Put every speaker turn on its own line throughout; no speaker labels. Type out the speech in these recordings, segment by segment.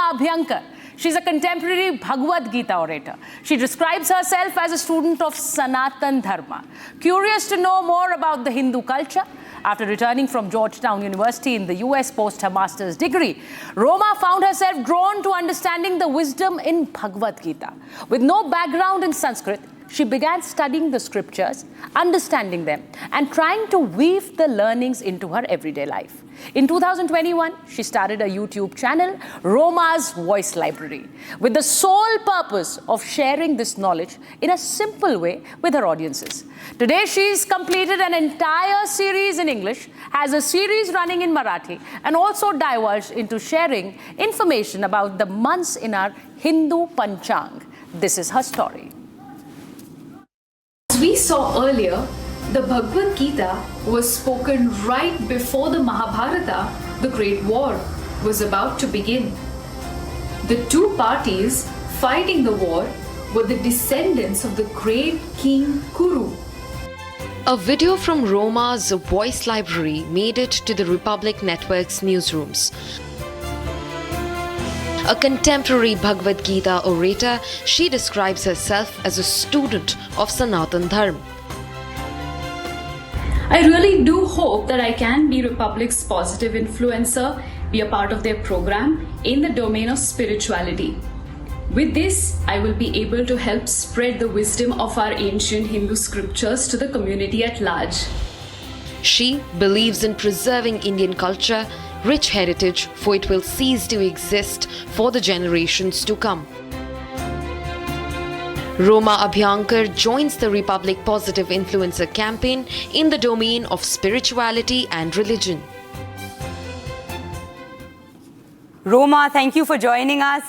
Roma Abhyankar. She's a contemporary Bhagavad Gita orator. She describes herself as a student of Sanatan Dharma. Curious to know more about the Hindu culture, after returning from Georgetown University in the US post her master's degree, Roma found herself drawn to understanding the wisdom in Bhagavad Gita. With no background in Sanskrit, she began studying the scriptures, understanding them, and trying to weave the learnings into her everyday life. In 2021, she started a YouTube channel, Roma's Voice Library, with the sole purpose of sharing this knowledge in a simple way with her audiences. Today, she's completed an entire series in English, has a series running in Marathi, and also divulged into sharing information about the months in our Hindu Panchang. This is her story.
As we saw earlier, the Bhagavad Gita was spoken right before the Mahabharata, the Great War, was about to begin. The two parties fighting the war were the descendants of the great King Kuru.
A video from Roma's Voice Library made it to the Republic Network's newsrooms. A contemporary Bhagavad Gita orator, she describes herself as a student of Sanatan Dharma.
I really do hope that I can be Republic's positive influencer, be a part of their program in the domain of spirituality. With this, I will be able to help spread the wisdom of our ancient Hindu scriptures to the community at large.
She believes in preserving Indian culture, rich heritage, for it will cease to exist for the generations to come. Roma Abhyankar joins the Republic Positive Influencer campaign in the domain of spirituality and religion.
Roma, thank you for joining us.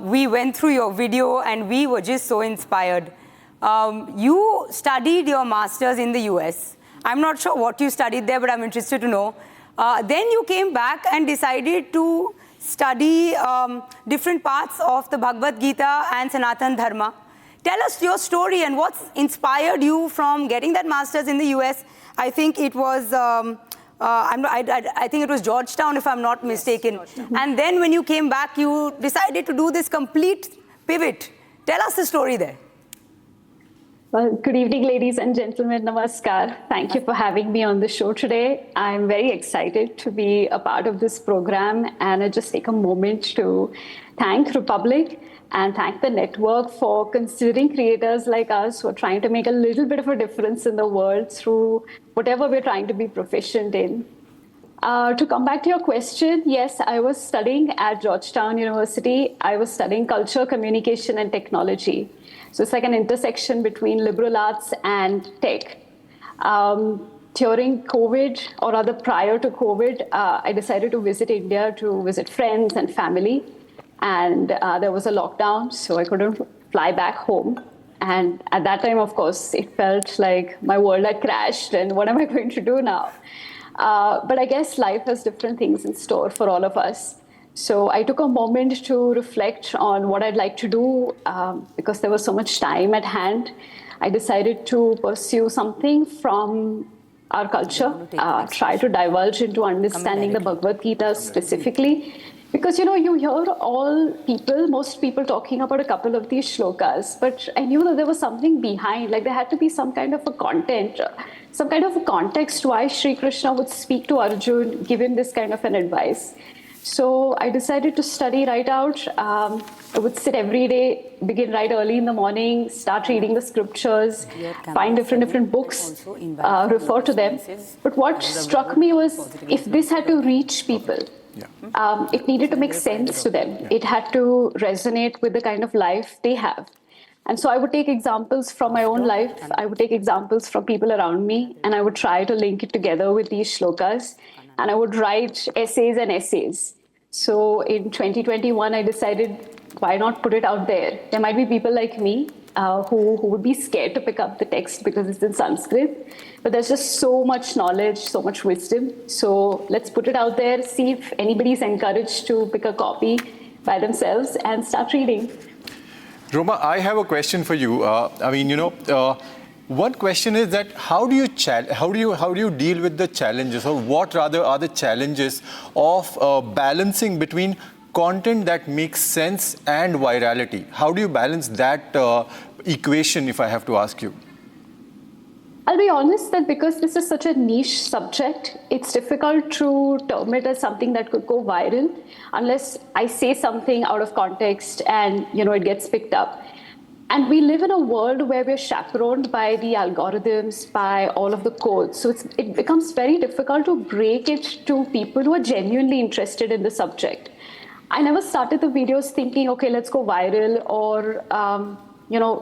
We went through your video and we were just so inspired. You studied your master's in the US. I'm not sure what you studied there, but I'm interested to know. Then you came back and decided to study different parts of the Bhagavad Gita and Sanatan Dharma. Tell us your story and what's inspired you from getting that master's in the US. I think it was, I think it was Georgetown, if I'm not mistaken. Yes, and then when you came back, you decided to do this complete pivot. Tell us the story there.
Well, good evening, ladies and gentlemen. Namaskar. Thank you for having me on the show today. I'm very excited to be a part of this program, and I just take a moment to thank Republic and thank the network for considering creators like us who are trying to make a little bit of a difference in the world through whatever we're trying to be proficient in. To come back to your question, yes, I was studying at Georgetown University. I was studying culture, communication, and technology. So it's like an intersection between liberal arts and tech. During COVID, or rather prior to COVID, I decided to visit India to visit friends and family. And there was a lockdown, so I couldn't fly back home. And at that time, of course, it felt like my world had crashed and what am I going to do now? But I guess life has different things in store for all of us. So I took a moment to reflect on what I'd like to do because there was so much time at hand. I decided to pursue something from our culture, try to divulge into understanding the Bhagavad Gita specifically. Because, you hear most people talking about a couple of these shlokas, but I knew that there was something behind, like there had to be some kind of a content, some kind of a context why Sri Krishna would speak to Arjun, give him this kind of an advice. So I decided to study right out. I would sit every day, begin right early in the morning, start reading the scriptures, find different books, refer to them. But what struck me was if this had to reach people, it needed to make sense to them. It had to resonate with the kind of life they have. And so I would take examples from my own life. I would take examples from people around me, and I would try to link it together with these shlokas. And I would write essays and essays. So in 2021, I decided, why not put it out there? There might be people like me who would be scared to pick up the text because it's in Sanskrit. But there's just so much knowledge, so much wisdom. So let's put it out there, see if anybody's encouraged to pick a copy by themselves and start reading.
Roma, I have a question for you. One question is that how do you deal with the challenges, or what rather are the challenges of balancing between content that makes sense and virality? How do you balance that equation, if I have to ask you?
I'll be honest that because this is such a niche subject, it's difficult to term it as something that could go viral unless I say something out of context and it gets picked up. And we live in a world where we're chaperoned by the algorithms, by all of the codes. So it becomes very difficult to break it to people who are genuinely interested in the subject. I never started the videos thinking, okay, let's go viral or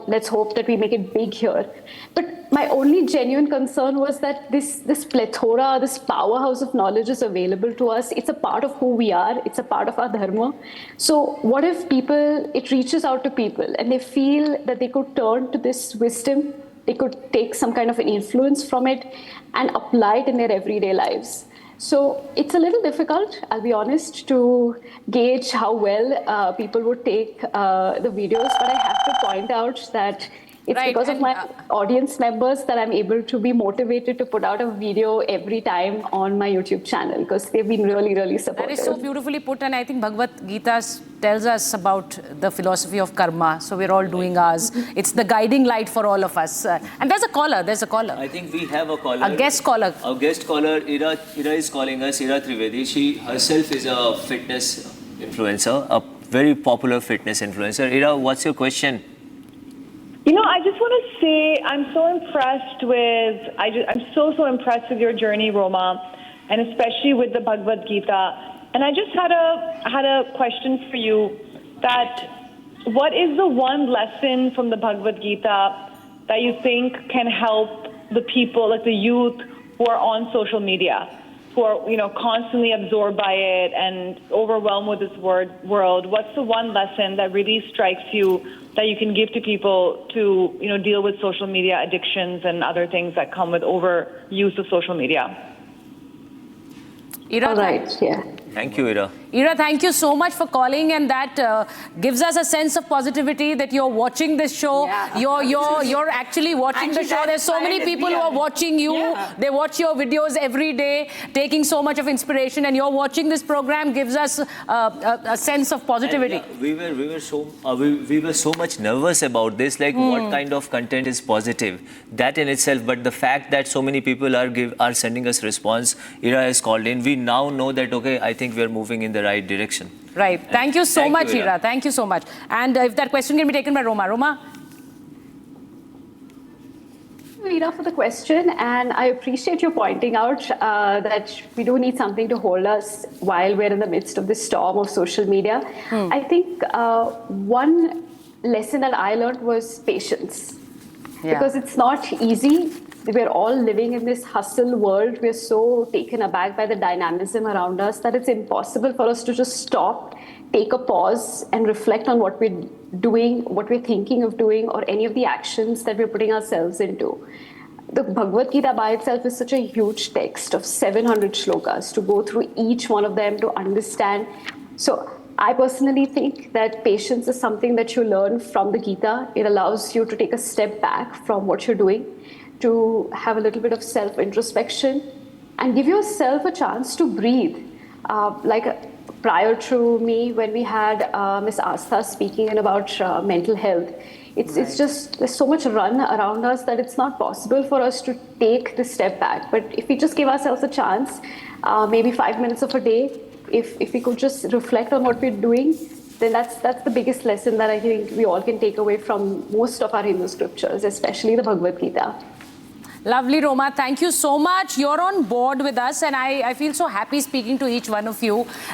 let's hope that we make it big here. But my only genuine concern was that this plethora, this powerhouse of knowledge is available to us. It's a part of who we are. It's a part of our dharma. So what if it reaches out to people and they feel that they could turn to this wisdom, they could take some kind of an influence from it and apply it in their everyday lives. So it's a little difficult, I'll be honest, to gauge how well people would take the videos, but I have to point out that it's because of my audience members that I'm able to be motivated to put out a video every time on my YouTube channel because they've been really, really supportive.
That is so beautifully put, and I think Bhagavad Gita tells us about the philosophy of karma, so we're all doing ours. It's the guiding light for all of us. And there's a caller.
I think we have a caller.
A guest caller.
Our guest caller, Ira is calling us, Ira Trivedi. She herself is a fitness influencer, a very popular fitness influencer. Ira, what's your question?
I just want to say I'm so impressed with, I'm so impressed with your journey, Roma, and especially with the Bhagavad Gita. And I just had a question for you that what is the one lesson from the Bhagavad Gita that you think can help the people, like the youth who are on social media, who are, constantly absorbed by it and overwhelmed with this world? What's the one lesson that really strikes you that you can give to people to, deal with social media addictions and other things that come with overuse of social media?
Ira,
all right, yeah.
Thank you, Ira.
Ira, thank you so much for calling, and that gives us a sense of positivity that you're watching this show.
Yeah.
You're actually watching the show. There's so many people who are watching you. Yeah. They watch your videos every day, taking so much of inspiration, and you're watching this program gives us a sense of positivity.
And, we were so much nervous about this, like what kind of content is positive, that in itself. But the fact that so many people are sending us response, Ira has called in. We now know that okay, I think we're moving in the right direction.
Right. Thank you so much, Ira. Thank you so much. And if that question can be taken by Roma. Roma?
Ira, for the question, and I appreciate you pointing out that we do need something to hold us while we're in the midst of this storm of social media. I think one lesson that I learned was patience. Yeah. Because it's not easy. We're all living in this hustle world. We're so taken aback by the dynamism around us that it's impossible for us to just stop, take a pause, and reflect on what we're doing, what we're thinking of doing, or any of the actions that we're putting ourselves into. The Bhagavad Gita by itself is such a huge text of 700 shlokas to go through each one of them to understand. So I personally think that patience is something that you learn from the Gita. It allows you to take a step back from what you're doing, to have a little bit of self-introspection and give yourself a chance to breathe. Prior to me, when we had Ms. Astha speaking in about mental health, it's just, there's so much run around us that it's not possible for us to take this step back. But if we just give ourselves a chance, maybe 5 minutes of a day, if we could just reflect on what we're doing, then that's the biggest lesson that I think we all can take away from most of our Hindu scriptures, especially the Bhagavad Gita.
Lovely, Roma. Thank you so much. You're on board with us, and I feel so happy speaking to each one of you.